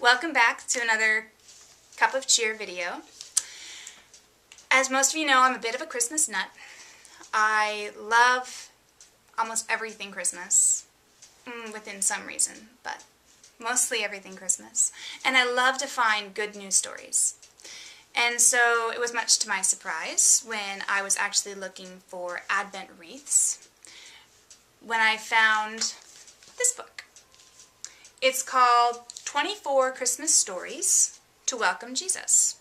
Welcome back to another Cup of Cheer video. As most of you know, I'm a bit of a Christmas nut. I love almost everything Christmas, within some reason, but mostly everything Christmas. And I love to find good news stories. And so it was much to my surprise when I was actually looking for Advent wreaths when I found this book. It's called 24 Christmas Stories to Welcome Jesus.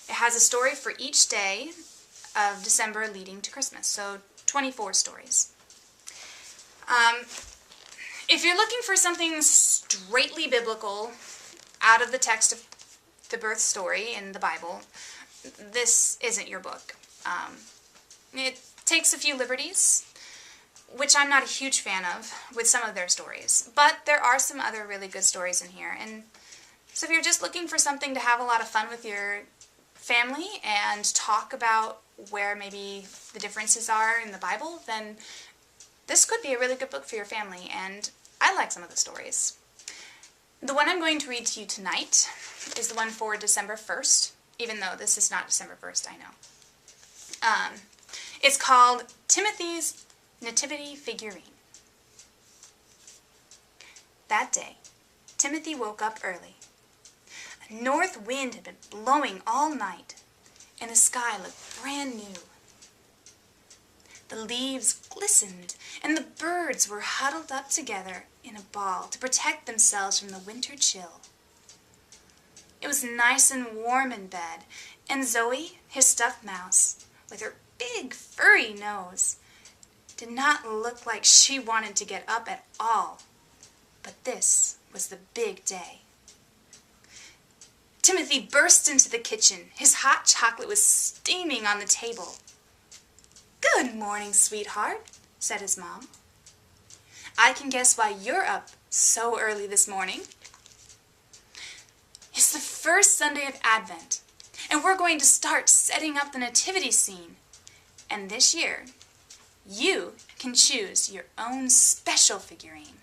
It has a story for each day of December leading to Christmas, so 24 stories. If you're looking for something straightly biblical out of the text of the birth story in the Bible, this isn't your book. It takes a few liberties, which I'm not a huge fan of with some of their stories, but there are some other really good stories in here. And so if you're just looking for something to have a lot of fun with your family and talk about where maybe the differences are in the Bible, then this could be a really good book for your family, and I like some of the stories. The one I'm going to read to you tonight is the one for December 1st, even though this is not December 1st, I know. It's called Timothy's Nativity Figurine. That day, Timothy woke up early. A north wind had been blowing all night, and the sky looked brand new. The leaves glistened, and the birds were huddled up together in a ball to protect themselves from the winter chill. It was nice and warm in bed, and Zoe, his stuffed mouse, with her big furry nose, did not look like she wanted to get up at all. But this was the big day. Timothy burst into the kitchen. His hot chocolate was steaming on the table. "Good morning, sweetheart," said his mom. "I can guess why you're up so early this morning. It's the first Sunday of Advent, and we're going to start setting up the nativity scene. And this year, you can choose your own special figurine.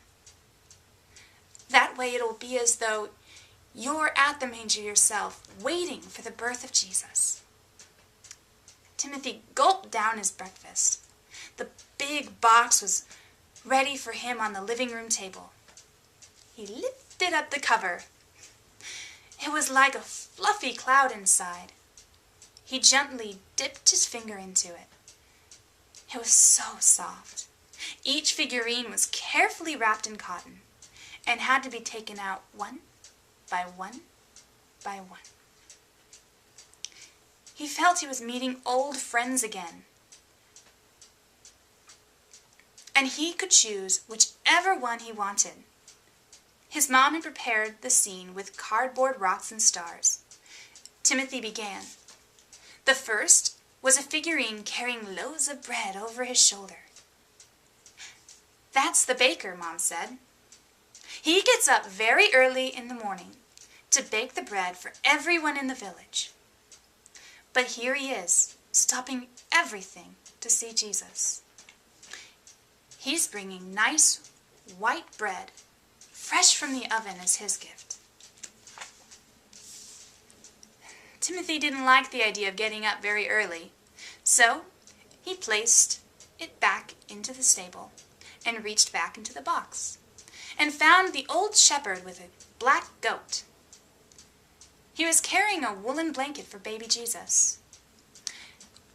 That way it'll be as though you're at the manger yourself, waiting for the birth of Jesus." Timothy gulped down his breakfast. The big box was ready for him on the living room table. He lifted up the cover. It was like a fluffy cloud inside. He gently dipped his finger into it. It was so soft. Each figurine was carefully wrapped in cotton and had to be taken out one by one by one. He felt he was meeting old friends again. And he could choose whichever one he wanted. His mom had prepared the scene with cardboard rocks and stars. Timothy began. The first was a figurine carrying loaves of bread over his shoulder. "That's the baker," Mom said. "He gets up very early in the morning to bake the bread for everyone in the village. But here he is, stopping everything to see Jesus. He's bringing nice white bread, fresh from the oven, as his gift." Timothy didn't like the idea of getting up very early, so he placed it back into the stable and reached back into the box and found the old shepherd with a black goat. He was carrying a woolen blanket for baby Jesus.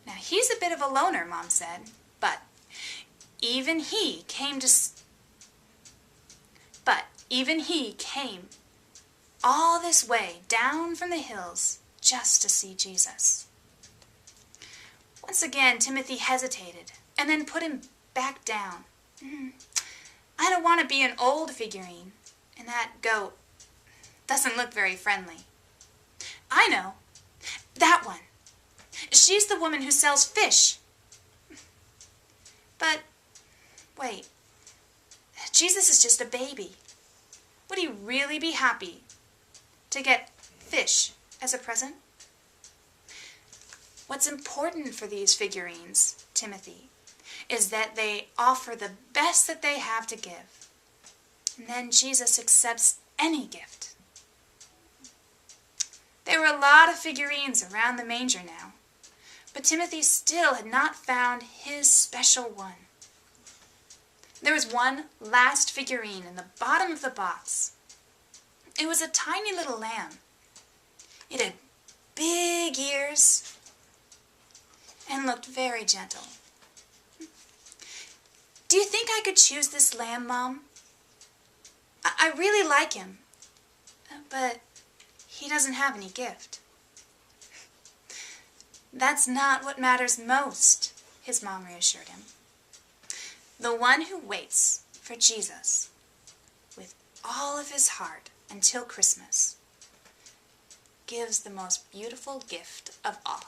Now, he's a bit of a loner, Mom said, but even he came all this way down from the hills just to see Jesus. Once again, Timothy hesitated and then put him back down. I don't want to be an old figurine, and that goat doesn't look very friendly. I know, that one. She's the woman who sells fish. But, wait, Jesus is just a baby. Would he really be happy to get fish as a present? What's important for these figurines, Timothy, is that they offer the best that they have to give. And then Jesus accepts any gift. There were a lot of figurines around the manger now, but Timothy still had not found his special one. There was one last figurine in the bottom of the box. It was a tiny little lamb. It had big ears and looked very gentle. Do you think I could choose this lamb, Mom? I really like him, but he doesn't have any gift. That's not what matters most, his mom reassured him. The one who waits for Jesus with all of his heart until Christmas gives the most beautiful gift of all.